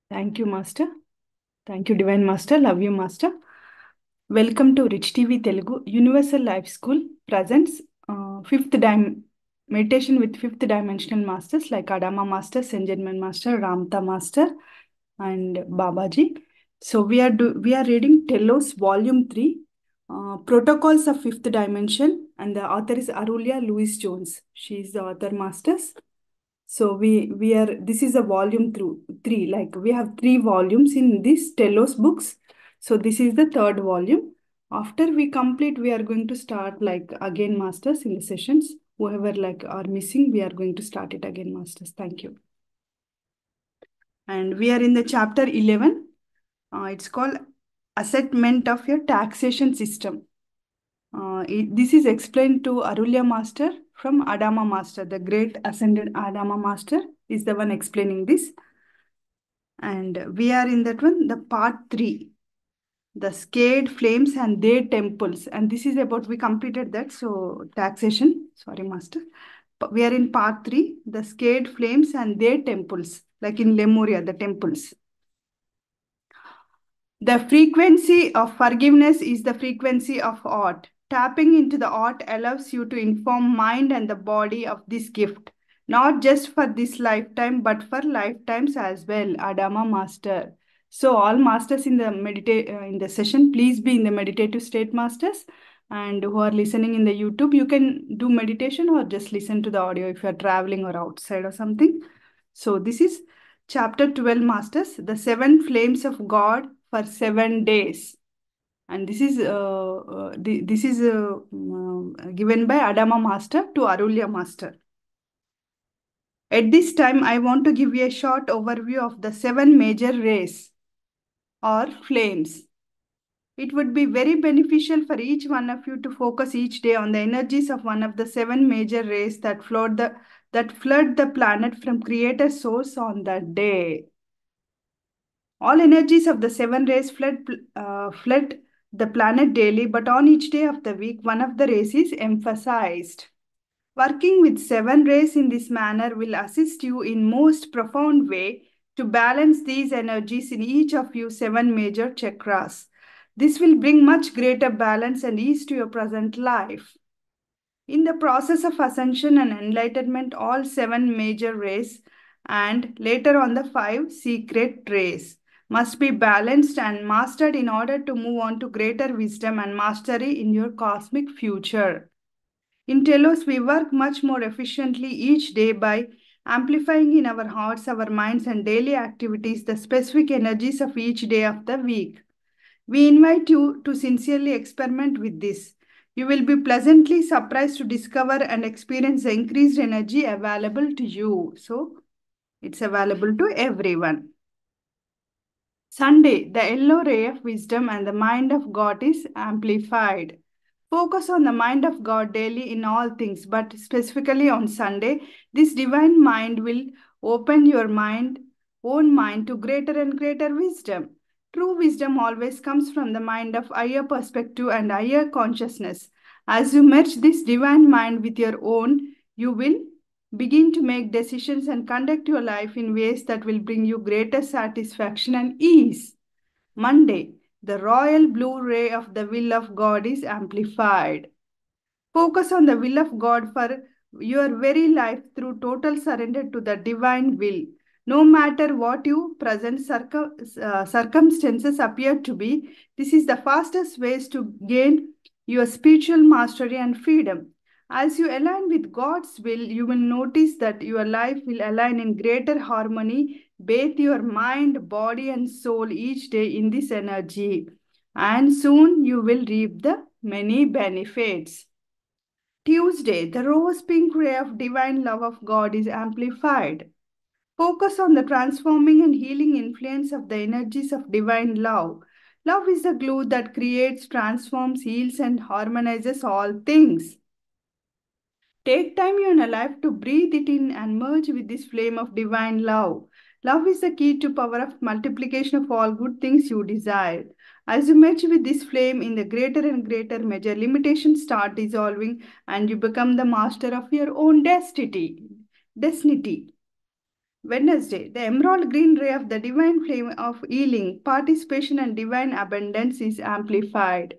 Thank you, Master. Thank you, Divine Master. Love you, Master. Welcome to Rich TV Telugu Universal Life School presents fifth meditation with fifth dimensional masters like Adama Master, Senjanman Master, Ramta Master, and Babaji. So we are reading Telos Volume 3, Protocols of Fifth Dimension, and the author is Arulia Louis Jones. She is the author, Masters. So we are this is a volume through three, like we have three volumes in this Telos books. So this is the third volume. After we complete, we are going to start like again, masters, in the sessions. Whoever like are missing, we are going to start it again, masters. Thank you. And we are in the chapter 11. It's called Assessment of your taxation system. This is explained to Arulya Master from Adama Master. The great ascended Adama Master is the one explaining this. And we are in that one, the part 3, the scared flames and their temples. And this is about, we completed that. So taxation, sorry, Master. We are in part 3, the scared flames and their temples, like in Lemuria, the temples. The frequency of forgiveness is the frequency of art. Tapping into the art allows you to inform mind and the body of this gift, not just for this lifetime, but for lifetimes as well. Adama Master. So all masters in the in the session, please be in the meditative state, masters. And who are listening in the YouTube, you can do meditation or just listen to the audio if you are traveling or outside or something. So this is chapter 12, masters, the 7 flames of God for 7 days. And this is given by Adama Master to Arulya Master. At this time, I want to give you a short overview of the 7 major rays or flames. It would be very beneficial for each one of you to focus each day on the energies of one of the 7 major rays that flood the planet from Creator Source on that day. All energies of the 7 rays flood the planet daily, but on each day of the week, one of the rays is emphasized. Working with 7 rays in this manner will assist you in most profound way to balance these energies in each of your 7 major chakras. This will bring much greater balance and ease to your present life. In the process of ascension and enlightenment, all 7 major rays and later on the 5 secret rays must be balanced and mastered in order to move on to greater wisdom and mastery in your cosmic future. In Telos, we work much more efficiently each day by amplifying in our hearts, our minds, and daily activities the specific energies of each day of the week. We invite you to sincerely experiment with this. You will be pleasantly surprised to discover and experience the increased energy available to you. So, it's available to everyone. Sunday, the yellow ray of wisdom and the mind of God is amplified. Focus on the mind of God daily in all things, but specifically on Sunday, this divine mind will open your own mind to greater and greater wisdom. True wisdom always comes from the mind of higher perspective and higher consciousness. As you merge this divine mind with your own, you will begin to make decisions and conduct your life in ways that will bring you greater satisfaction and ease. Monday, the royal blue ray of the will of God is amplified. Focus on the will of God for your very life through total surrender to the divine will. No matter what your present circumstances appear to be, this is the fastest ways to gain your spiritual mastery and freedom. As you align with God's will, you will notice that your life will align in greater harmony, bathe your mind, body, and soul each day in this energy. And soon you will reap the many benefits. Tuesday, the rose pink ray of divine love of God is amplified. Focus on the transforming and healing influence of the energies of divine love. Love is the glue that creates, transforms, heals, and harmonizes all things. Take time in your life to breathe it in and merge with this flame of divine love. Love is the key to power of multiplication of all good things you desire. As you merge with this flame in the greater and greater measure, limitations start dissolving and you become the master of your own destiny. Wednesday, the emerald green ray of the divine flame of healing, participation, and divine abundance is amplified.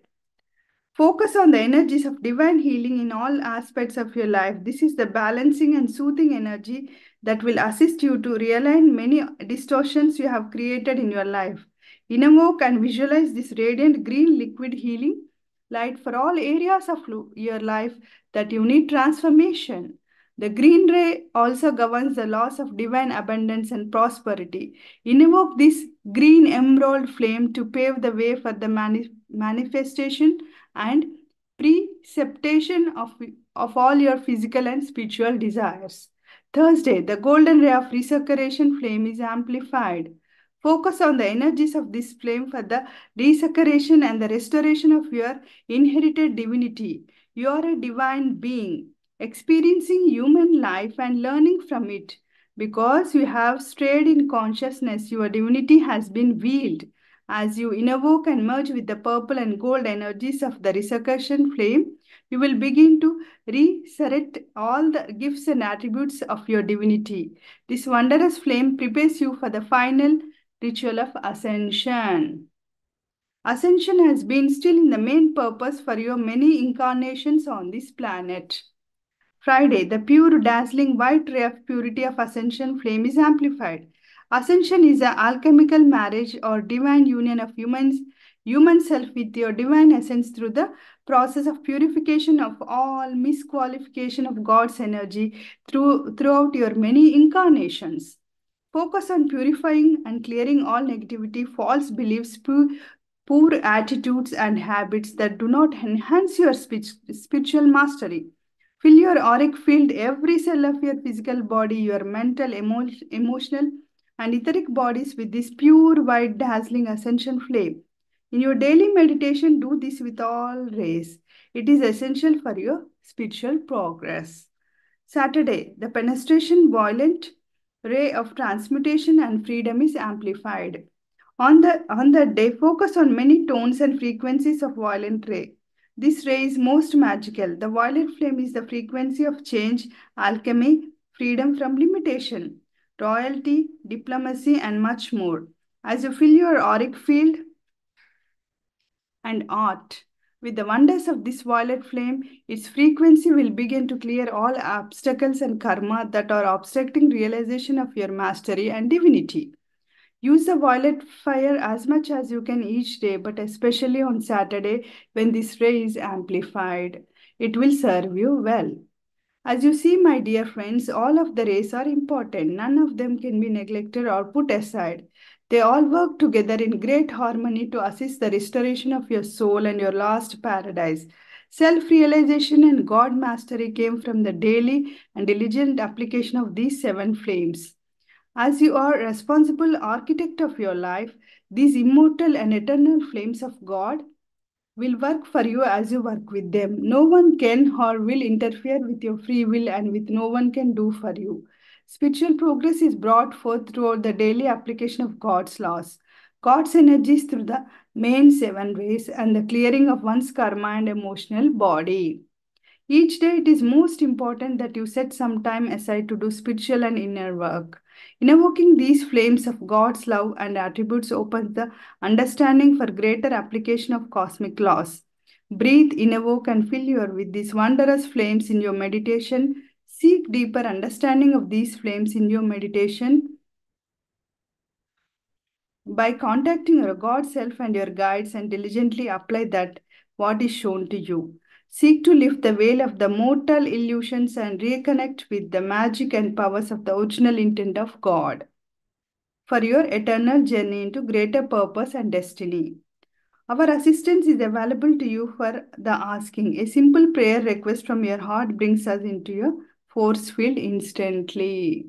Focus on the energies of divine healing in all aspects of your life. This is the balancing and soothing energy that will assist you to realign many distortions you have created in your life. Invoke and visualize this radiant green liquid healing light for all areas of your life that you need transformation. The green ray also governs the laws of divine abundance and prosperity. Invoke this green emerald flame to pave the way for the manifestation and precipitation of all your physical and spiritual desires. Thursday, the golden ray of resurrection flame is amplified. Focus on the energies of this flame for the resurrection and the restoration of your inherited divinity. You are a divine being, experiencing human life and learning from it. Because you have strayed in consciousness, your divinity has been veiled. As you invoke and merge with the purple and gold energies of the resurrection flame, you will begin to resurrect all the gifts and attributes of your divinity. This wondrous flame prepares you for the final ritual of ascension. Ascension has been still in the main purpose for your many incarnations on this planet. Friday, the pure, dazzling white ray of purity of ascension flame is amplified. Ascension is an alchemical marriage or divine union of human self with your divine essence through the process of purification of all misqualification of God's energy throughout your many incarnations. Focus on purifying and clearing all negativity, false beliefs, poor attitudes, and habits that do not enhance your spiritual mastery. Fill your auric field, every cell of your physical body, your mental, emotional, and etheric bodies with this pure, white, dazzling ascension flame. In your daily meditation, do this with all rays. It is essential for your spiritual progress. Saturday, the penetration violent ray of transmutation and freedom is amplified. On that day, focus on many tones and frequencies of violet ray. This ray is most magical. The violet flame is the frequency of change, alchemy, freedom from limitation, royalty, diplomacy, and much more. As you fill your auric field and art with the wonders of this violet flame, its frequency will begin to clear all obstacles and karma that are obstructing realization of your mastery and divinity. Use the violet fire as much as you can each day, but especially on Saturday when this ray is amplified. It will serve you well. As you see, my dear friends, all of the rays are important. None of them can be neglected or put aside. They all work together in great harmony to assist the restoration of your soul and your lost paradise. Self realization and God mastery came from the daily and diligent application of these seven flames. As you are responsible architect of your life, these immortal and eternal flames of God will work for you as you work with them. No one can or will interfere with your free will and with no one can do for you. Spiritual progress is brought forth throughout the daily application of God's laws. God's energies through the main seven ways and the clearing of one's karma and emotional body. Each day, it is most important that you set some time aside to do spiritual and inner work. Invoking these flames of God's love and attributes opens the understanding for greater application of cosmic laws. Breathe, invoke, and fill your with these wondrous flames in your meditation. Seek deeper understanding of these flames in your meditation by contacting your God self and your guides and diligently apply that what is shown to you. Seek to lift the veil of the mortal illusions and reconnect with the magic and powers of the original intent of God for your eternal journey into greater purpose and destiny. Our assistance is available to you for the asking. A simple prayer request from your heart brings us into your force field instantly.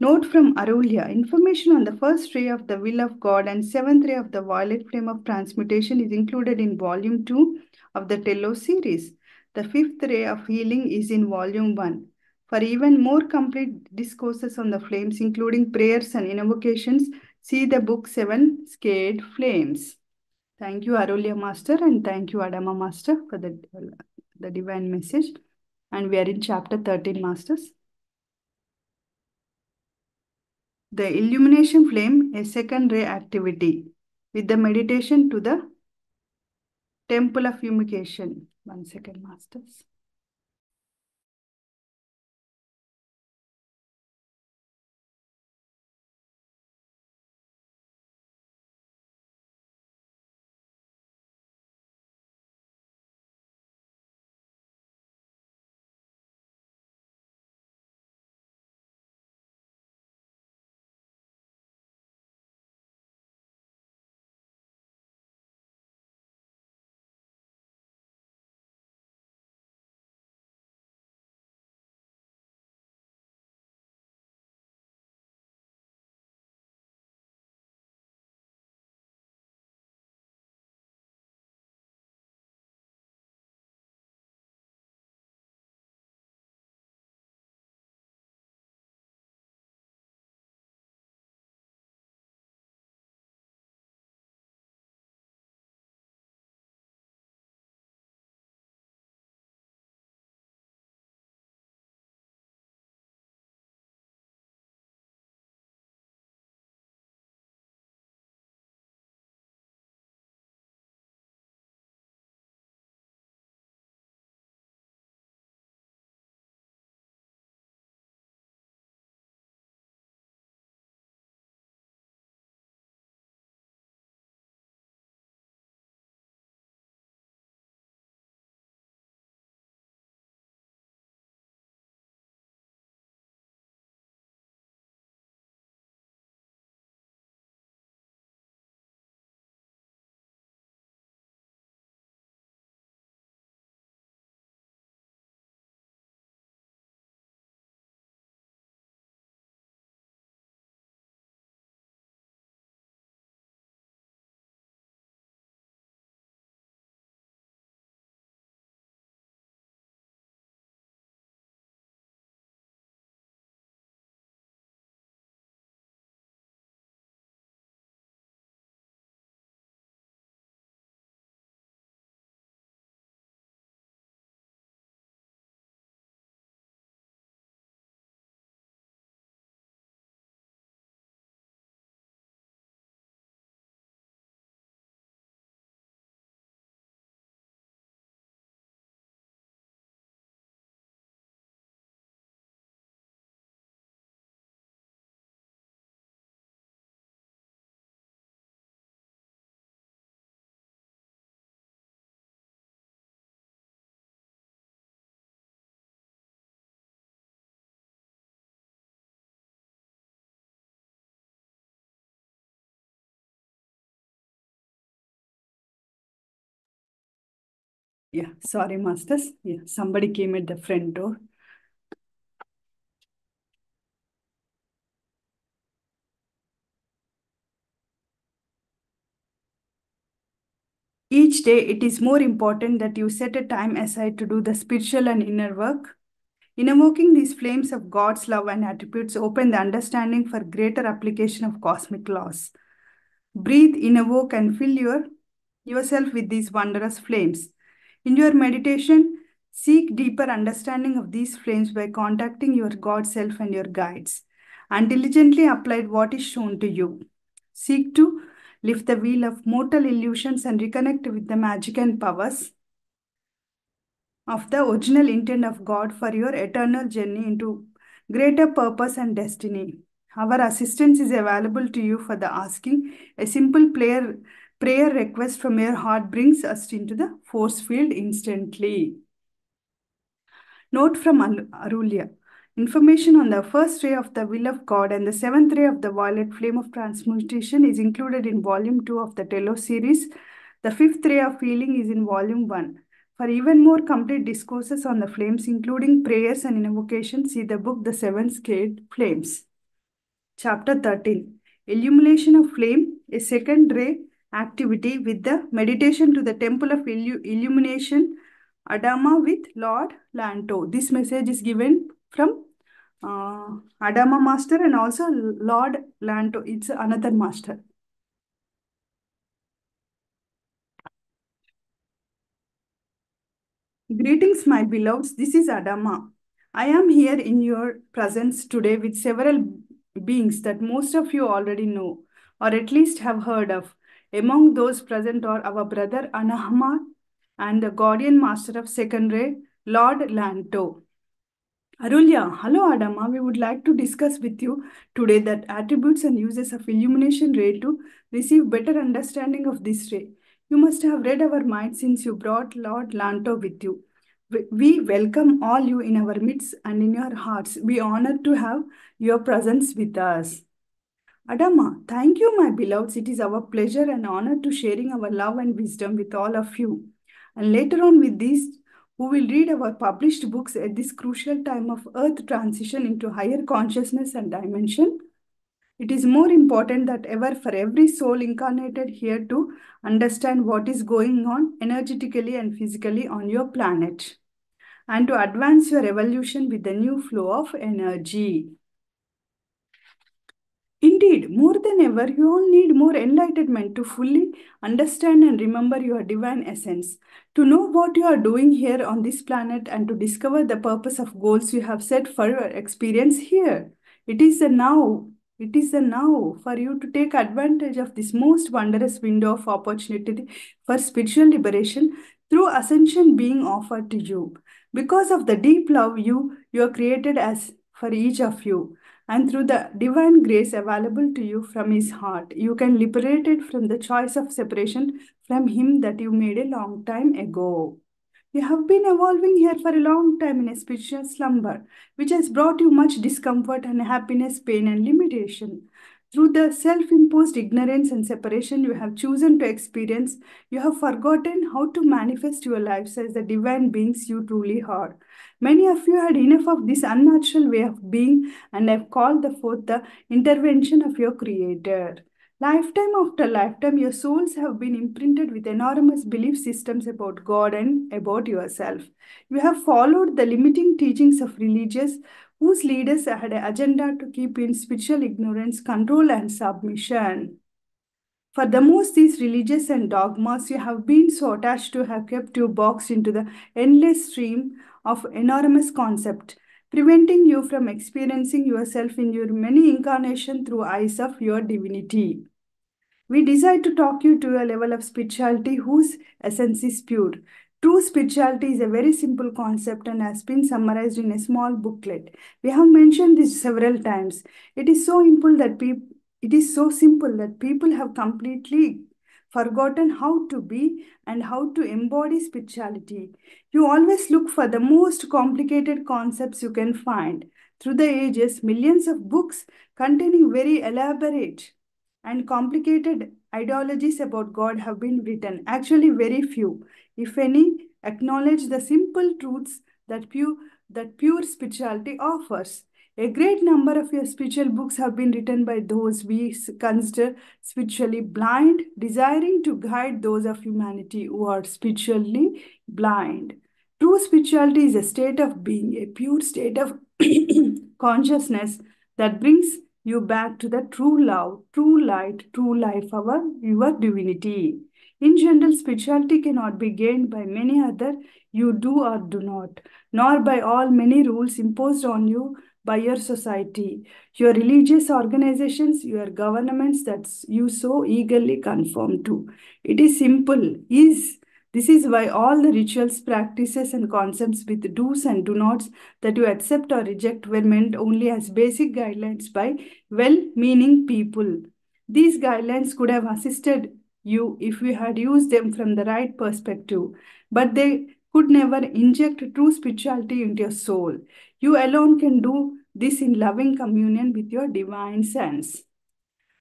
Note from Arulya, information on the first ray of the will of God and seventh ray of the violet flame of transmutation is included in volume 2 of the Telos series. The fifth ray of healing is in volume 1. For even more complete discourses on the flames, including prayers and invocations, see the book 7 Scared Flames. Thank you, Arulya Master, and thank you, Adama Master, for the divine message. And we are in chapter 13, Masters. The illumination flame, a second ray activity with the meditation to the temple of fumigation. 1 second, masters. Yeah, sorry, masters. Yeah, somebody came at the front door. Each day, it is more important that you set a time aside to do the spiritual and inner work. In invoking these flames of God's love and attributes, open the understanding for greater application of cosmic laws. Breathe, invoke, and fill yourself with these wondrous flames. In your meditation, seek deeper understanding of these flames by contacting your God self and your guides, and diligently apply what is shown to you. Seek to lift the wheel of mortal illusions and reconnect with the magic and powers of the original intent of God for your eternal journey into greater purpose and destiny. Our assistance is available to you for the asking. A simple prayer request from your heart brings us into the force field instantly. Note from Arulya. Information on the first ray of the will of God and the seventh ray of the violet flame of transmutation is included in volume 2 of the Telos series. The fifth ray of healing is in volume 1. For even more complete discourses on the flames, including prayers and invocations, see the book The Seven Sacred Flames. Chapter 13. Illumination of Flame, a second ray activity with the meditation to the temple of illumination, Adama with Lord Lanto. This message is given from Adama Master and also Lord Lanto. It's another master. Greetings, my beloveds. This is Adama. I am here in your presence today with several beings that most of you already know, or at least have heard of. Among those present are our brother Anahama and the guardian master of second ray, Lord Lanto. Arulya, hello Adama. We would like to discuss with you today that attributes and uses of illumination ray to receive better understanding of this ray. You must have read our mind since you brought Lord Lanto with you. We welcome all you in our midst and in your hearts. We honored to have your presence with us. Adama, thank you, my beloveds. It is our pleasure and honor to sharing our love and wisdom with all of you. And later on with these, who will read our published books at this crucial time of Earth transition into higher consciousness and dimension. It is more important than ever for every soul incarnated here to understand what is going on energetically and physically on your planet and to advance your evolution with the new flow of energy. Indeed, more than ever, you all need more enlightenment to fully understand and remember your divine essence, to know what you are doing here on this planet, and to discover the purpose of goals you have set for your experience here. It is the now. It is the now for you to take advantage of this most wondrous window of opportunity for spiritual liberation through ascension being offered to you. Because of the deep love you are created as for each of you and through the divine grace available to you from his heart, you can liberate it from the choice of separation from him that you made a long time ago. You have been evolving here for a long time in a spiritual slumber, which has brought you much discomfort and happiness, pain, and limitation. Through the self imposed ignorance and separation you have chosen to experience, you have forgotten how to manifest your lives as the divine beings you truly are. Many of you had enough of this unnatural way of being and have called forth the intervention of your Creator. Lifetime after lifetime, your souls have been imprinted with enormous belief systems about God and about yourself. You have followed the limiting teachings of religious whose leaders had an agenda to keep you in spiritual ignorance, control, and submission. For the most, these religious and dogmas you have been so attached to have kept you boxed into the endless stream of enormous concept, preventing you from experiencing yourself in your many incarnations through eyes of your divinity. We desire to talk you to a level of spirituality whose essence is pure. True spirituality is a very simple concept and has been summarized in a small booklet. We have mentioned this several times. It is so simple that people have completely forgotten how to be and how to embody spirituality. You always look for the most complicated concepts you can find. Through the ages, millions of books containing very elaborate and complicated ideologies about God have been written. Actually, very few, if any, acknowledge the simple truths that pure spirituality offers. A great number of your spiritual books have been written by those we consider spiritually blind, desiring to guide those of humanity who are spiritually blind. True spirituality is a state of being, a pure state of consciousness that brings you back to the true love, true light, true life, your divinity. In general, spirituality cannot be gained by many other you do or do not, nor by all many rules imposed on you by your society, your religious organizations, your governments that you so eagerly conform to. It is simple, is this is why all the rituals, practices, and concepts with do's and do nots that you accept or reject were meant only as basic guidelines by well meaning people. These guidelines could have assisted you if you had used them from the right perspective, but they could never inject true spirituality into your soul. You alone can do this in loving communion with your divine sense.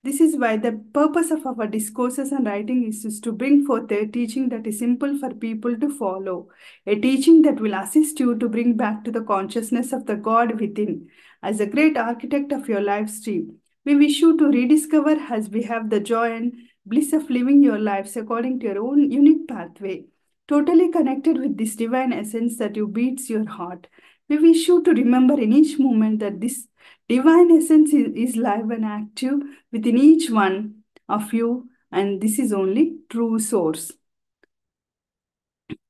This is why the purpose of our discourses and writing is to bring forth a teaching that is simple for people to follow, a teaching that will assist you to bring back to the consciousness of the God within. As a great architect of your life stream, we wish you to rediscover as we have the joy and bliss of living your lives according to your own unique pathway, totally connected with this divine essence that you beats your heart. We wish you to remember in each moment that this divine essence is live and active within each one of you, and this is only true source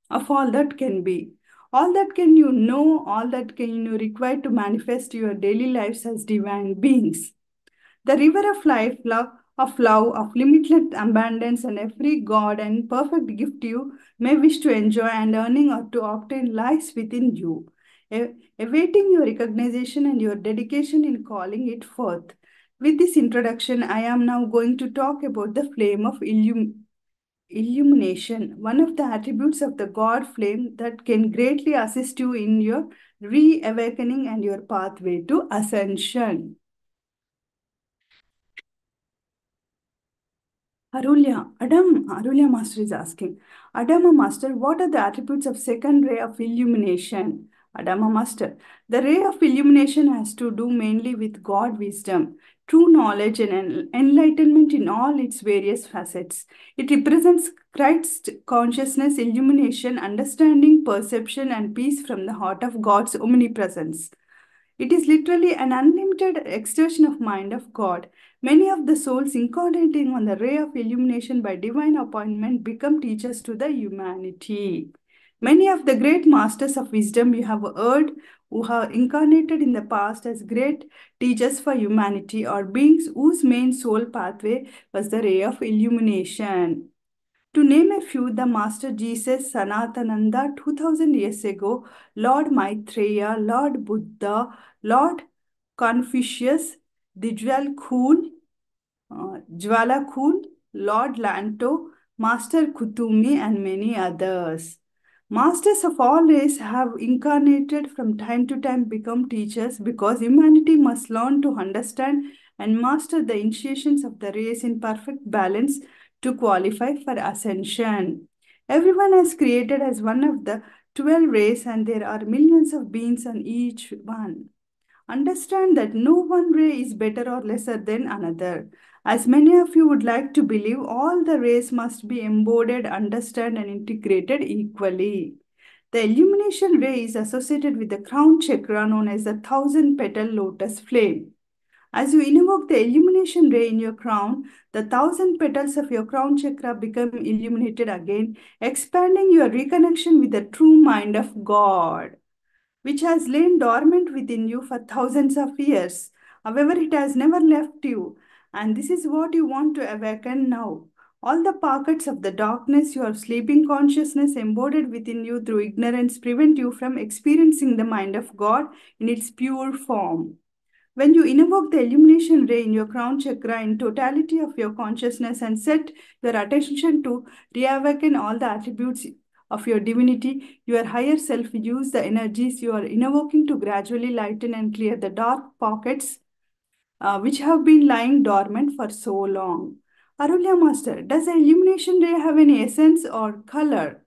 of all that can be. All that can you know, all that can you require to manifest your daily lives as divine beings. The river of life, love, of limitless abundance, and every God and perfect gift you may wish to enjoy and earning or to obtain lies within you, awaiting your recognition and your dedication in calling it forth. With this introduction, I am now going to talk about the flame of illumination, one of the attributes of the God flame that can greatly assist you in your reawakening and your pathway to ascension. Arulya Master is asking, Adama Master, what are the attributes of second ray of illumination? Adama Master, the ray of illumination has to do mainly with God wisdom, true knowledge and enlightenment in all its various facets. It represents Christ consciousness, illumination, understanding, perception, and peace from the heart of God's omnipresence. It is literally an unlimited extension of mind of God. Many of the souls incarnating on the ray of illumination by divine appointment become teachers to the humanity. Many of the great masters of wisdom you have heard who have incarnated in the past as great teachers for humanity or beings whose main soul pathway was the ray of illumination. To name a few, the Master Jesus, Sanatananda, 2000 years ago, Lord Maitreya, Lord Buddha, Lord Confucius, Dijwal Khul, Jwala Khul, Lord Lanto, Master Kutumi, and many others. Masters of all races have incarnated from time to time become teachers because humanity must learn to understand and master the initiations of the race in perfect balance to qualify for ascension. Everyone is created as one of the 12 rays and there are millions of beings on each one. Understand that no one ray is better or lesser than another. As many of you would like to believe, all the rays must be embodied, understood, and integrated equally. The illumination ray is associated with the crown chakra known as the thousand petal lotus flame. As you invoke the illumination ray in your crown, the thousand petals of your crown chakra become illuminated again, expanding your reconnection with the true mind of God, which has lain dormant within you for thousands of years. However, it has never left you, and this is what you want to awaken now. All the pockets of the darkness your sleeping consciousness embodied within you through ignorance prevent you from experiencing the mind of God in its pure form. When you invoke the illumination ray in your crown chakra in totality of your consciousness and set your attention to reawaken all the attributes of your divinity, your higher self use the energies you are invoking to gradually lighten and clear the dark pockets which have been lying dormant for so long. Arulya Master, does the illumination ray have any essence or color?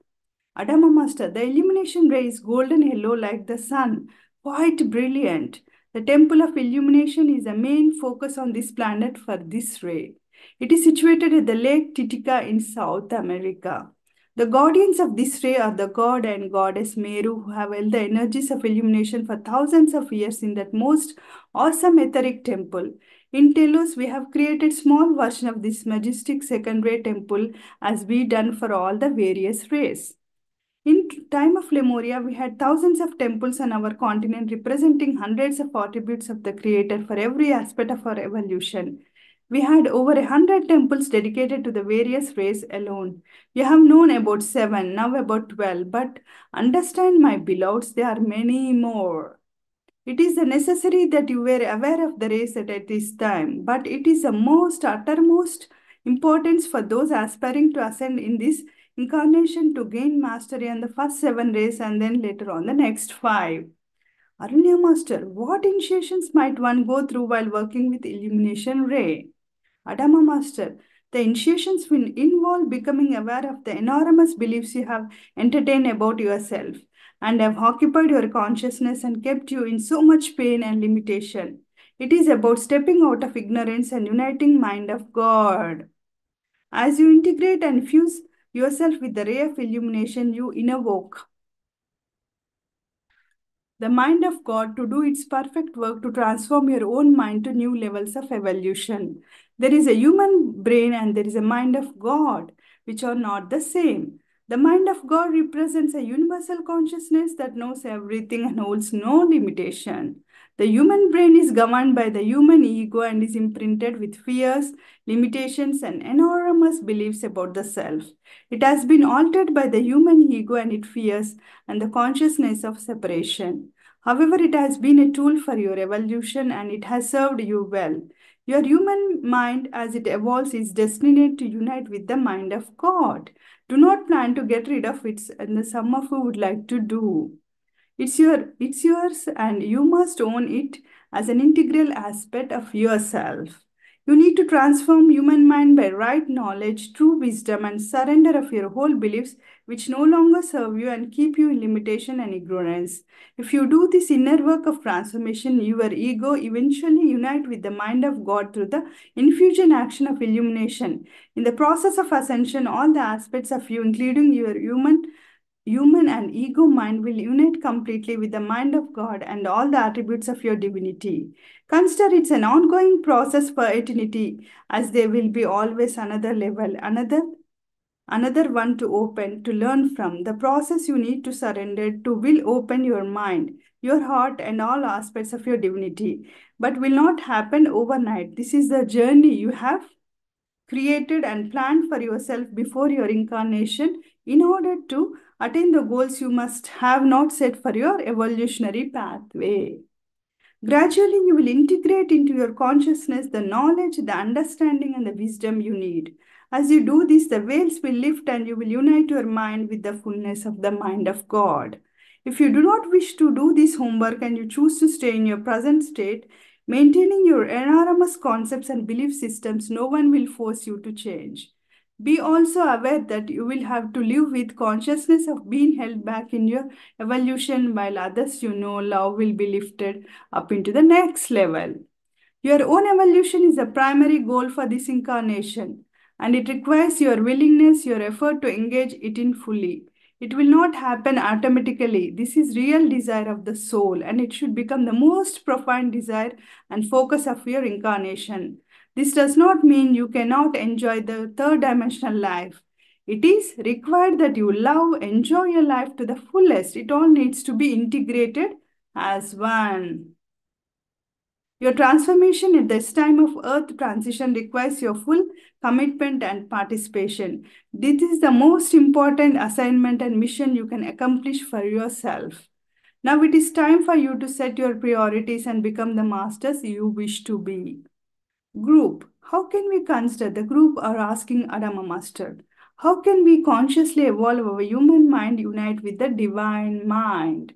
Adama Master, the illumination ray is golden yellow like the sun, quite brilliant. The temple of illumination is the main focus on this planet for this ray. It is situated at the Lake Titicaca in South America. The guardians of this ray are the god and goddess Meru, who have held the energies of illumination for thousands of years in that most awesome etheric temple. In Telos, we have created small version of this majestic second ray temple as we done for all the various rays. In time of Lemuria, we had thousands of temples on our continent representing hundreds of attributes of the Creator for every aspect of our evolution. We had over 100 temples dedicated to the various rays alone. We have known about 7, now about 12, but understand, my beloveds, there are many more. It is necessary that you were aware of the race at this time, but it is the most uttermost importance for those aspiring to ascend in this incarnation to gain mastery on the first 7 rays and then later on the next 5. Aranya Master, what initiations might one go through while working with illumination ray? Adama Master, the initiations will involve becoming aware of the enormous beliefs you have entertained about yourself and have occupied your consciousness and kept you in so much pain and limitation. It is about stepping out of ignorance and uniting mind of God. As you integrate and fuse yourself with the ray of illumination, you invoke the mind of God to do its perfect work to transform your own mind to new levels of evolution. There is a human brain and there is a mind of God, which are not the same. The mind of God represents a universal consciousness that knows everything and holds no limitation. The human brain is governed by the human ego and is imprinted with fears, limitations, and enormous beliefs about the self. It has been altered by the human ego and its fears and the consciousness of separation. However, it has been a tool for your evolution and it has served you well. Your human mind, as it evolves, is destined to unite with the mind of God. Do not plan to get rid of it, and some of you would like to do. It's yours, and you must own it as an integral aspect of yourself. You need to transform human mind by right knowledge, true wisdom, and surrender of your whole beliefs which no longer serve you and keep you in limitation and ignorance. If you do this inner work of transformation, your ego eventually unite with the mind of God through the infusion action of illumination. In the process of ascension, all the aspects of you, including your human and ego mind, will unite completely with the mind of God and all the attributes of your divinity. Consider it's an ongoing process for eternity, as there will be always another level, another one to open, to learn from. The process you need to surrender to will open your mind, your heart, and all aspects of your divinity, but will not happen overnight. This is the journey you have created and planned for yourself before your incarnation. In order to attain the goals you must have not set for your evolutionary pathway. Gradually, you will integrate into your consciousness the knowledge, the understanding, and the wisdom you need. As you do this, the veils will lift and you will unite your mind with the fullness of the mind of God. If you do not wish to do this homework and you choose to stay in your present state, maintaining your enormous concepts and belief systems, no one will force you to change. Be also aware that you will have to live with consciousness of being held back in your evolution while others you know love will be lifted up into the next level. Your own evolution is the primary goal for this incarnation, and it requires your willingness, your effort to engage it in fully. It will not happen automatically. This is real desire of the soul, and it should become the most profound desire and focus of your incarnation. This does not mean you cannot enjoy the third dimensional life. It is required that you love, enjoy your life to the fullest. It all needs to be integrated as one. Your transformation at this time of earth transition requires your full commitment and participation. This is the most important assignment and mission you can accomplish for yourself. Now it is time for you to set your priorities and become the masters you wish to be. Group. How can we consider the group are asking Adama Master? How can we consciously evolve our human mind unite with the divine mind?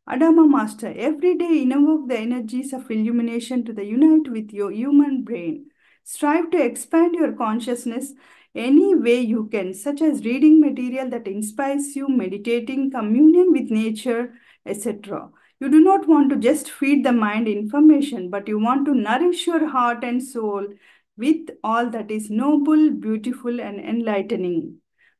Adama Master, every day invoke the energies of illumination to the unite with your human brain. Strive to expand your consciousness any way you can, such as reading material that inspires you, meditating, communion with nature, etc. You do not want to just feed the mind information, but you want to nourish your heart and soul with all that is noble, beautiful, and enlightening.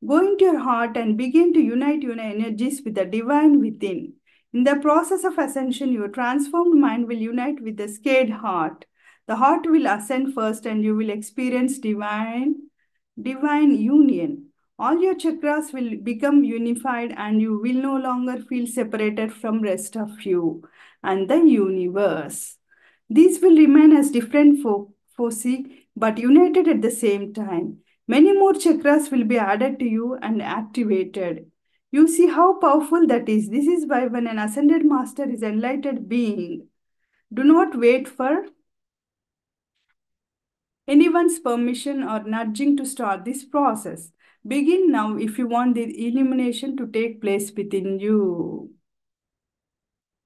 Go into your heart and begin to unite your energies with the divine within. In the process of ascension, your transformed mind will unite with the scared heart. The heart will ascend first and you will experience divine union. All your chakras will become unified and you will no longer feel separated from rest of you and the universe. These will remain as different foci but united at the same time. Many more chakras will be added to you and activated. You see how powerful that is. This is why when an ascended master is enlightened being, do not wait for anyone's permission or nudging to start this process. Begin now if you want the illumination to take place within you.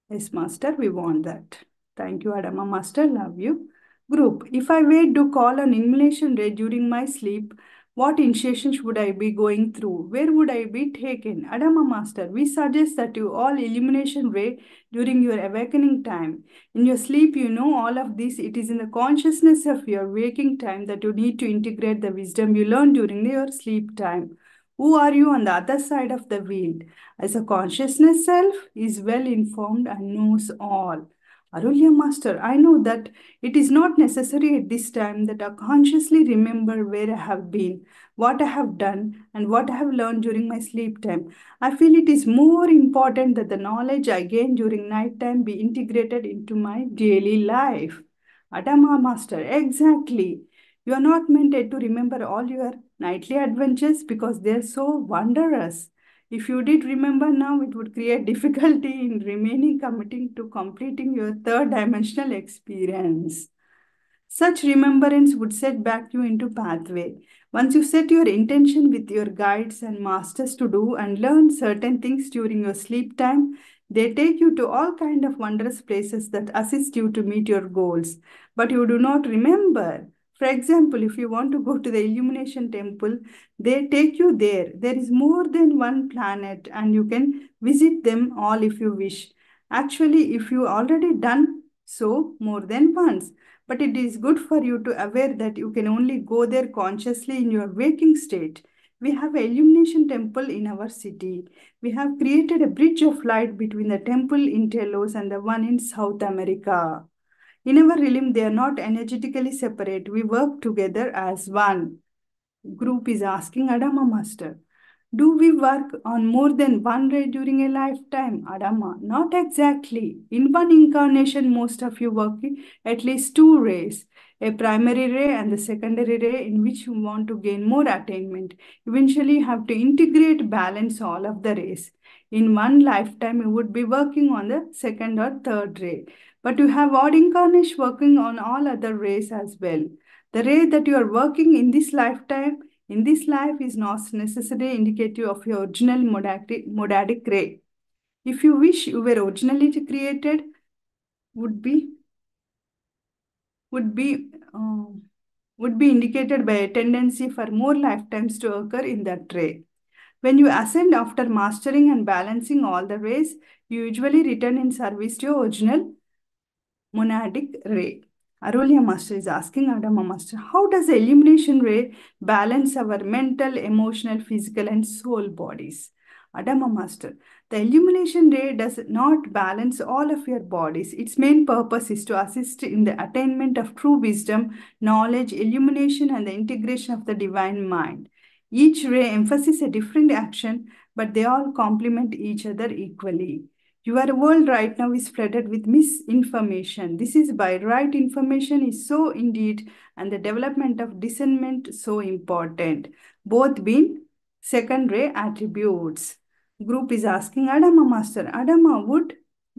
Yes, Master, we want that. Thank you, Adama Master. Love you. Group. If I wait to call an illumination ray during my sleep, what initiations would I be going through? Where would I be taken? Adama Master, we suggest that you all illumination ray during your awakening time. In your sleep, you know all of this. It is in the consciousness of your waking time that you need to integrate the wisdom you learned during your sleep time. Who are you on the other side of the wheel? As a consciousness self is well informed and knows all. Arulya Master, I know that it is not necessary at this time that I consciously remember where I have been, what I have done, and what I have learned during my sleep time. I feel it is more important that the knowledge I gain during night time be integrated into my daily life. Adama Master, exactly. You are not meant to remember all your nightly adventures because they are so wondrous. If you did remember now, it would create difficulty in remaining committing to completing your third dimensional experience. Such remembrance would set back you into pathway. Once you set your intention with your guides and masters to do and learn certain things during your sleep time, they take you to all kind of wondrous places that assist you to meet your goals. But you do not remember. For example, if you want to go to the Illumination Temple, they take you there. There is more than one planet and you can visit them all if you wish. Actually, if you already done so more than once, but it is good for you to aware that you can only go there consciously in your waking state. We have a illumination temple in our city. We have created a bridge of light between the temple in Telos and the one in South America. In our realm, they are not energetically separate. We work together as one. Group is asking Adama Master. Do we work on more than one ray during a lifetime, Adama? Not exactly. In one incarnation, most of you work at least two rays, a primary ray and the secondary ray in which you want to gain more attainment. Eventually, you have to integrate, balance all of the rays. In one lifetime, you would be working on the second or third ray, but you have odd incarnation working on all other rays as well. The ray that you are working in this lifetime in this life is not necessarily indicative of your original modadic ray. If you wish you were originally created, would be would be uh, would be indicated by a tendency for more lifetimes to occur in that ray. When you ascend after mastering and balancing all the rays, you usually return in service to your original monadic ray. Arulya Master is asking Adama Master, how does the illumination ray balance our mental, emotional, physical, and soul bodies? Adama Master, the illumination ray does not balance all of your bodies. Its main purpose is to assist in the attainment of true wisdom, knowledge, illumination, and the integration of the divine mind. Each ray emphasizes a different action, but they all complement each other equally. Your world right now is flooded with misinformation. This is by right information is so indeed, and the development of discernment so important. Both being secondary attributes. Group is asking Adama Master, Adama, would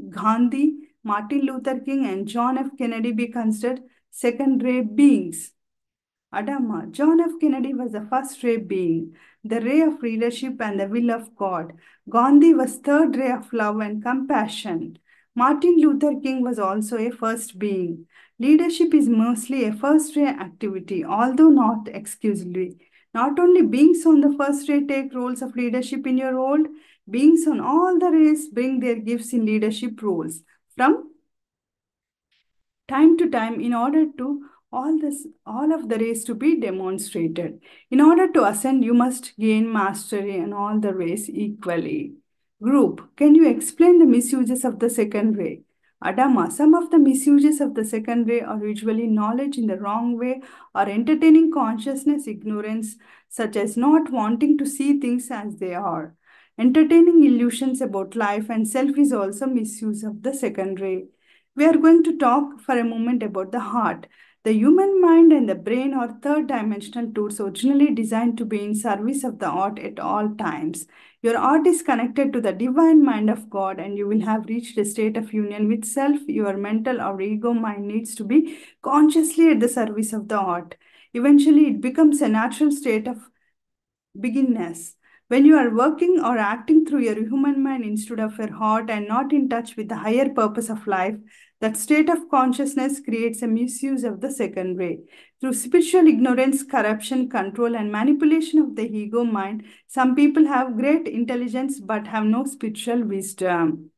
Gandhi, Martin Luther King, and John F. Kennedy be considered secondary beings? Adama, John F. Kennedy was the first ray being, the ray of leadership and the will of God. Gandhi was third ray of love and compassion. Martin Luther King was also a first being. Leadership is mostly a first ray activity, although not exclusively. Not only beings on the first ray take roles of leadership in your world, beings on all the rays bring their gifts in leadership roles. From time to time in order to all of the rays to be demonstrated. In order to ascend, you must gain mastery in all the rays equally. Group, can you explain the misuses of the second ray? Adama, some of the misuses of the second ray are usually knowledge in the wrong way or entertaining consciousness ignorance, such as not wanting to see things as they are. Entertaining illusions about life and self is also misuse of the second ray. We are going to talk for a moment about the heart. The human mind and the brain are third dimensional tools originally designed to be in service of the art at all times. Your art is connected to the divine mind of God, and you will have reached a state of union with self. Your mental or ego mind needs to be consciously at the service of the art. Eventually, it becomes a natural state of beginners. When you are working or acting through your human mind instead of your heart and not in touch with the higher purpose of life, that state of consciousness creates a misuse of the second way. Through spiritual ignorance, corruption, control, and manipulation of the ego mind, some people have great intelligence but have no spiritual wisdom.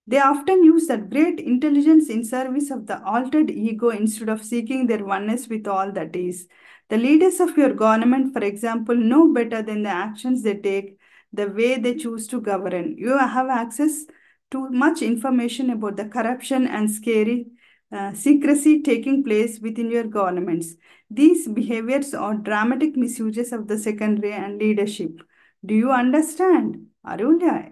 They often use that great intelligence in service of the altered ego instead of seeking their oneness with all that is. The leaders of your government, for example, know better than the actions they take, the way they choose to govern. You have access too much information about the corruption and scary secrecy taking place within your governments. These behaviors are dramatic misuses of the secondary and leadership. Do you understand? Arulya,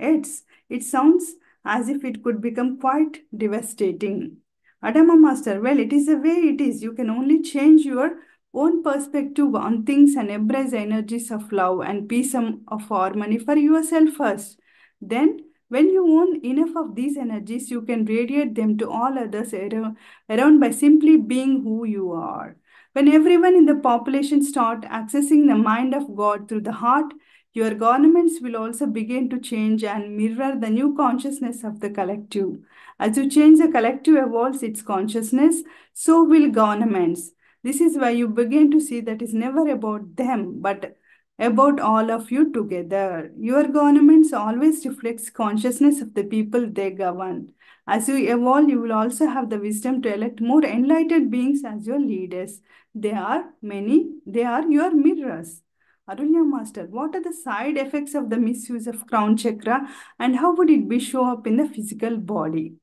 it sounds as if it could become quite devastating. Adama Master, well, it is the way it is. You can only change your own perspective on things and embrace the energies of love and peace and of harmony for yourself first. Then, when you own enough of these energies, you can radiate them to all others around by simply being who you are. When everyone in the population start accessing the mind of God through the heart, your governments will also begin to change and mirror the new consciousness of the collective. As you change, the collective evolves its consciousness, so will governments. This is why you begin to see that it's never about them, but about all of you together. Your governments always reflects consciousness of the people they govern. As you evolve, you will also have the wisdom to elect more enlightened beings as your leaders. They are many, they are your mirrors. Arulya Master, what are the side effects of the misuse of crown chakra and how would it be show up in the physical body?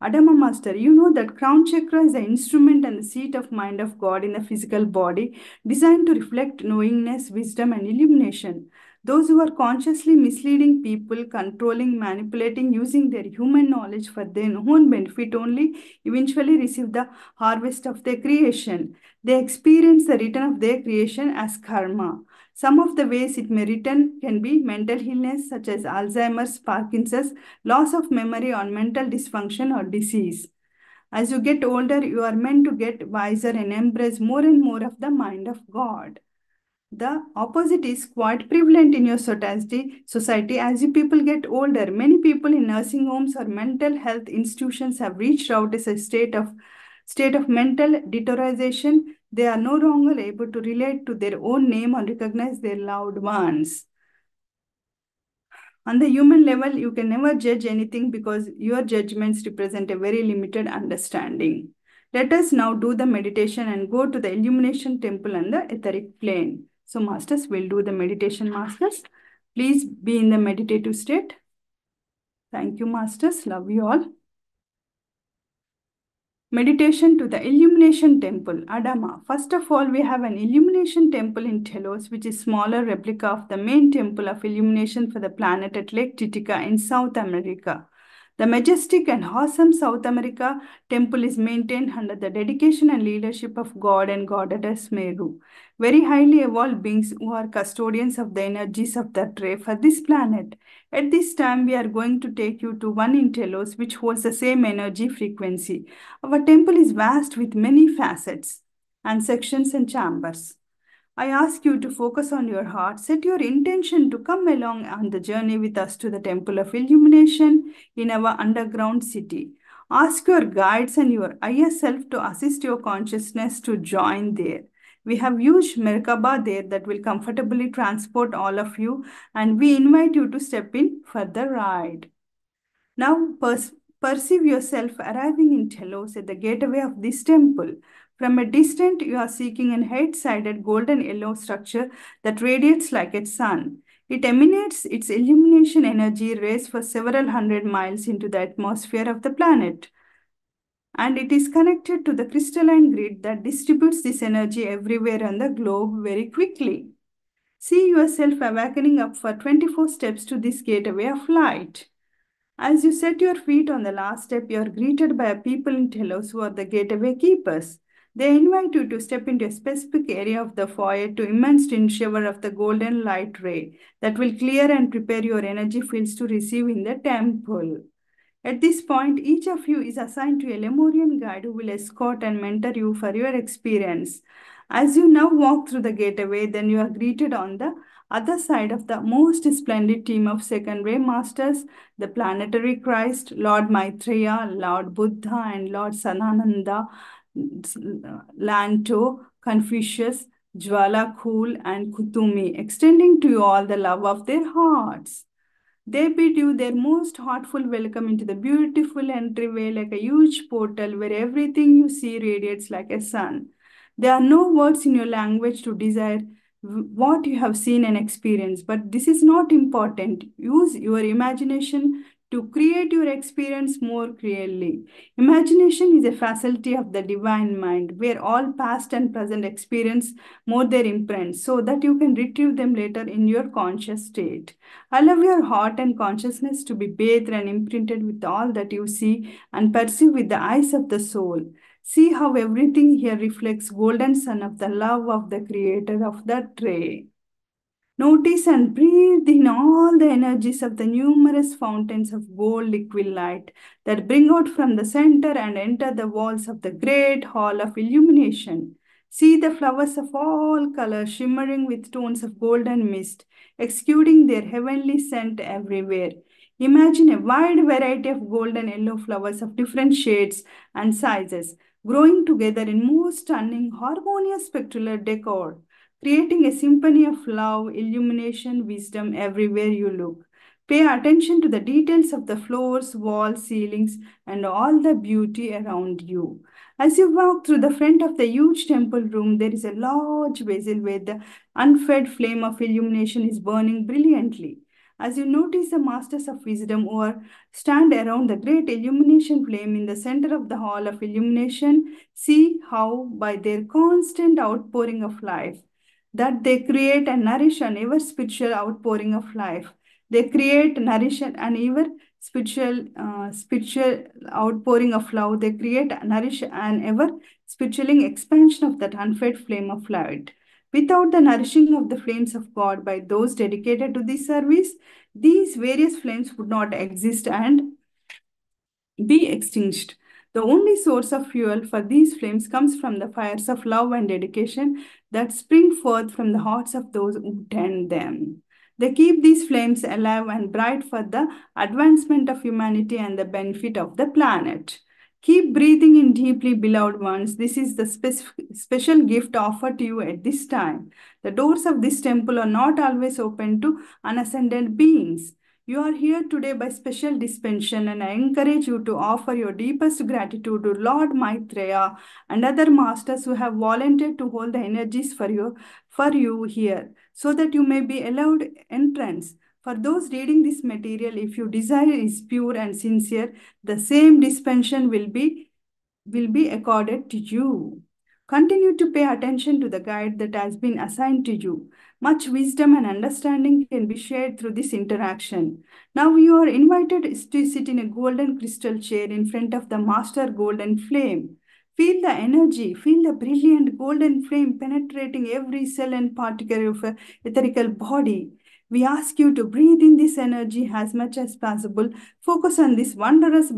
Adama Master, you know that crown chakra is the instrument and the seat of mind of God in the physical body, designed to reflect knowingness, wisdom, and illumination. Those who are consciously misleading people, controlling, manipulating, using their human knowledge for their own benefit only, eventually receive the harvest of their creation. They experience the return of their creation as karma. Some of the ways it may return can be mental illness such as Alzheimer's, Parkinson's, loss of memory or mental dysfunction or disease. As you get older, you are meant to get wiser and embrace more and more of the mind of God. The opposite is quite prevalent in your society as you people get older. Many people in nursing homes or mental health institutions have reached out as a state of mental deterioration. They are no longer able to relate to their own name or recognize their loved ones. On the human level, you can never judge anything because your judgments represent a very limited understanding. Let us now do the meditation and go to the illumination temple and the etheric plane. So, masters will do the meditation, masters. Please be in the meditative state. Thank you, masters. Love you all. Meditation to the Illumination Temple, Adama. First of all, we have an Illumination Temple in Telos, which is smaller replica of the main temple of illumination for the planet at Lake Titicaca in South America. The majestic and awesome South America temple is maintained under the dedication and leadership of God and Goddess Meru, very highly evolved beings who are custodians of the energies of the ray for this planet. At this time, we are going to take you to one in Telos, which holds the same energy frequency. Our temple is vast with many facets and sections and chambers. I ask you to focus on your heart. Set your intention to come along on the journey with us to the Temple of Illumination in our underground city. Ask your guides and your higher self to assist your consciousness to join there. We have huge Merkaba there that will comfortably transport all of you, and we invite you to step in for the ride. Now perceive yourself arriving in Telos at the gateway of this temple. From a distance, you are seeing an eight-sided golden yellow structure that radiates like a sun. It emanates its illumination energy rays for several hundred miles into the atmosphere of the planet. And it is connected to the crystalline grid that distributes this energy everywhere on the globe very quickly. See yourself awakening up for 24 steps to this gateway of light. As you set your feet on the last step, you are greeted by a people in Telos who are the gateway keepers. They invite you to step into a specific area of the foyer to immense in shower of the golden light ray that will clear and prepare your energy fields to receive in the temple. At this point, each of you is assigned to a Lemurian guide who will escort and mentor you for your experience. As you now walk through the gateway, then you are greeted on the other side of the most splendid team of second-ray masters, the planetary Christ, Lord Maitreya, Lord Buddha, and Lord Sanananda, Lanto, Confucius, Jwala Khul, and Kutumi, extending to you all the love of their hearts. They bid you their most heartful welcome into the beautiful entryway like a huge portal where everything you see radiates like a sun. There are no words in your language to desire what you have seen and experienced, but this is not important. Use your imagination to create your experience more clearly. Imagination is a facility of the divine mind where all past and present experience more their imprints so that you can retrieve them later in your conscious state. Allow your heart and consciousness to be bathed and imprinted with all that you see and perceive with the eyes of the soul. See how everything here reflects golden sun of the love of the creator of the tray. Notice and breathe in all the energies of the numerous fountains of gold liquid light that bring out from the center and enter the walls of the great hall of illumination. See the flowers of all colors shimmering with tones of golden mist, exuding their heavenly scent everywhere. Imagine a wide variety of golden yellow flowers of different shades and sizes, growing together in most stunning, harmonious spectral decor, creating a symphony of love, illumination, wisdom everywhere you look. Pay attention to the details of the floors, walls, ceilings, and all the beauty around you. As you walk through the front of the huge temple room, there is a large vessel where the unfed flame of illumination is burning brilliantly. As you notice the masters of wisdom or stand around the great illumination flame in the center of the hall of illumination, see how by their constant outpouring of life, that they create and nourish an ever spiritual outpouring of life. They create, nourish, and ever spiritual outpouring of love. They create, nourish, and ever spiritual expansion of that unfed flame of light. Without the nourishing of the flames of God by those dedicated to this service, these various flames would not exist and be extinguished. The only source of fuel for these flames comes from the fires of love and dedication that spring forth from the hearts of those who tend them. They keep these flames alive and bright for the advancement of humanity and the benefit of the planet. Keep breathing in deeply, beloved ones. This is the special gift offered to you at this time. The doors of this temple are not always open to unascended beings. You are here today by special dispensation, and I encourage you to offer your deepest gratitude to Lord Maitreya and other masters who have volunteered to hold the energies for you here, so that you may be allowed entrance. For those reading this material, if your desire is pure and sincere, the same dispensation will be accorded to you. Continue to pay attention to the guide that has been assigned to you. Much wisdom and understanding can be shared through this interaction. Now you are invited to sit in a golden crystal chair in front of the master golden flame. Feel the energy, feel the brilliant golden flame penetrating every cell and particle of a etherical body. We ask you to breathe in this energy as much as possible. Focus on this wondrous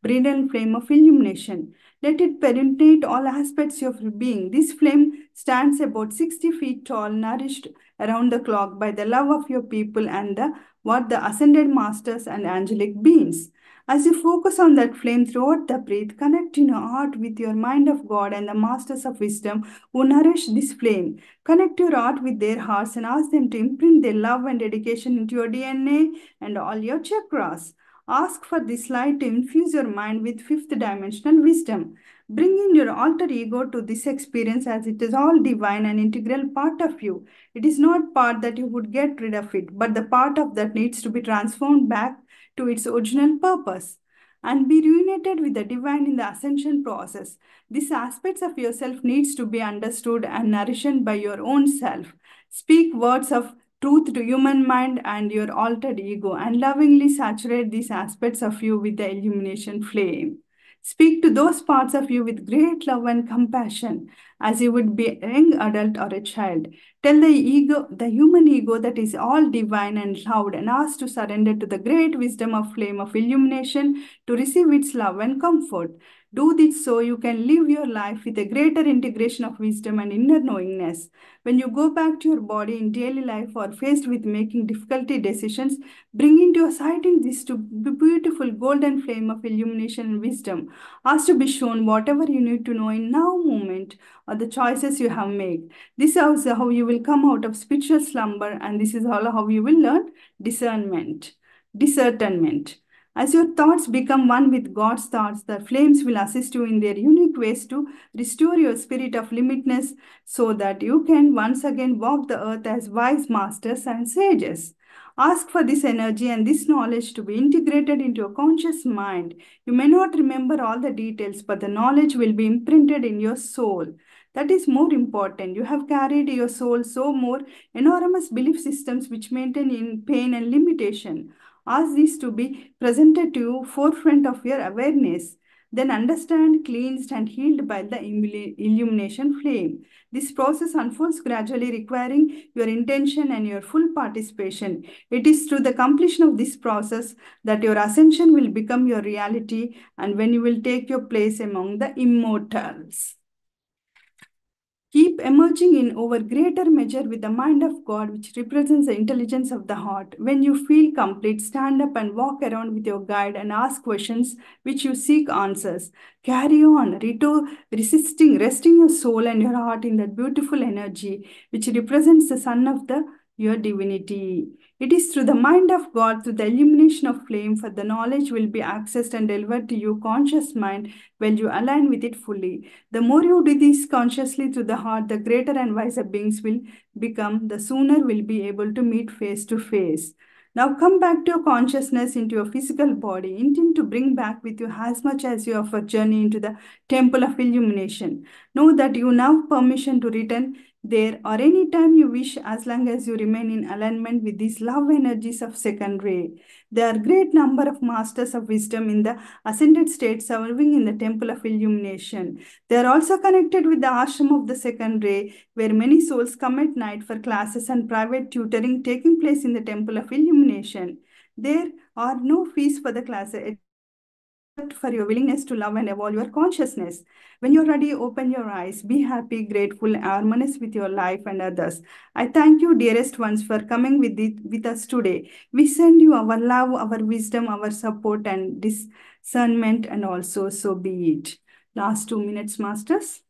brilliant flame of illumination. Let it penetrate all aspects of your being. This flame stands about 60 feet tall, nourished around the clock by the love of your people and the ascended masters and angelic beings. As you focus on that flame throughout the breath, connect in your heart with your mind of God and the masters of wisdom who nourish this flame. Connect your heart with their hearts and ask them to imprint their love and dedication into your DNA and all your chakras. Ask for this light to infuse your mind with fifth dimensional wisdom. Bring in your alter ego to this experience as it is all divine and integral part of you. It is not part that you would get rid of it, but the part of that needs to be transformed back to its original purpose and be reunited with the divine in the ascension process. These aspects of yourself needs to be understood and nourished by your own self. Speak words of truth to human mind and your altered ego and lovingly saturate these aspects of you with the illumination flame. Speak to those parts of you with great love and compassion as you would be a young adult or a child. Tell the human ego that is all divine and loud and ask to surrender to the great wisdom of flame of illumination to receive its love and comfort. Do this so you can live your life with a greater integration of wisdom and inner knowingness. When you go back to your body in daily life or faced with making difficulty decisions, bring into your sighting this to beautiful golden flame of illumination and wisdom. Ask to be shown whatever you need to know in now moment or the choices you have made. This is how you will come out of spiritual slumber, and this is all how you will learn discernment. Discernment. As your thoughts become one with God's thoughts, the flames will assist you in their unique ways to restore your spirit of limitness so that you can once again walk the earth as wise masters and sages. Ask for this energy and this knowledge to be integrated into your conscious mind. You may not remember all the details, but the knowledge will be imprinted in your soul. That is more important. You have carried your soul so more enormous belief systems which maintain in pain and limitation. Ask these to be presented to you forefront of your awareness. Then understand, cleansed, and healed by the illumination flame. This process unfolds gradually, requiring your intention and your full participation. It is through the completion of this process that your ascension will become your reality and when you will take your place among the immortals. Keep emerging in over greater measure with the mind of God, which represents the intelligence of the heart. When you feel complete, stand up and walk around with your guide and ask questions which you seek answers. Carry on, resting your soul and your heart in that beautiful energy, which represents the sun of your divinity. It is through the mind of God, through the illumination of flame, for the knowledge will be accessed and delivered to your conscious mind when you align with it fully. The more you do this consciously through the heart, the greater and wiser beings will become, the sooner we'll be able to meet face to face. Now come back to your consciousness into your physical body. Intend to bring back with you as much as you have a journey into the temple of illumination. Know that you now have permission to return there or any time you wish, as long as you remain in alignment with these love energies of second ray. There are great number of masters of wisdom in the ascended state serving in the temple of illumination. They are also connected with the ashram of the second ray, where many souls come at night for classes and private tutoring taking place in the temple of illumination. There are no fees for the classes for your willingness to love and evolve your consciousness. When you're ready, open your eyes. Be happy, grateful, harmonious with your life and others. I thank you, dearest ones, for coming with us today. We send you our love, our wisdom, our support, and discernment, and also so be it. Last 2 minutes, masters.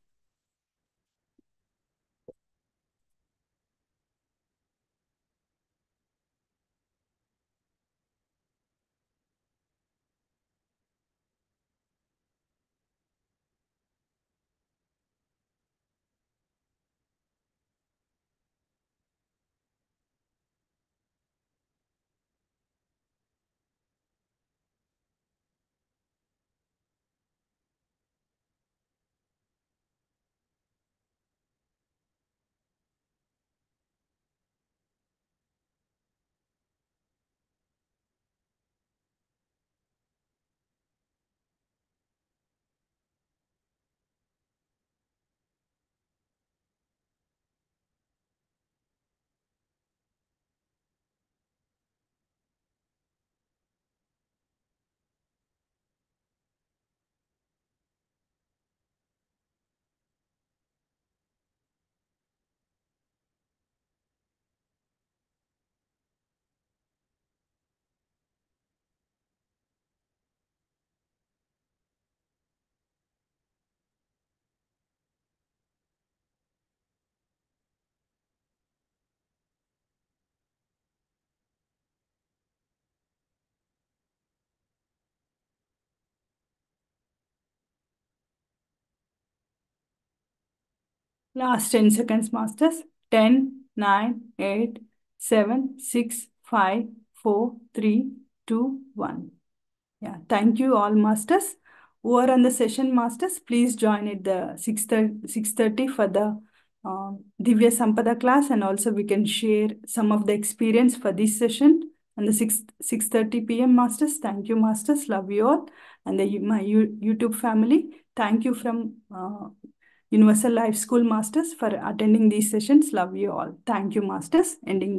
Last 10 seconds, masters. 10, 9, 8, 7, 6, 5, 4, 3, 2, 1. Yeah, thank you all, masters. Who are on the session, masters, please join at the 6:30 for the Divya Sampada class, and also we can share some of the experience for this session on the 6:30 p.m. masters. Thank you, masters. Love you all. And my YouTube family, thank you from Universal Life School, masters, for attending these sessions. Love you all. Thank you, masters. Ending the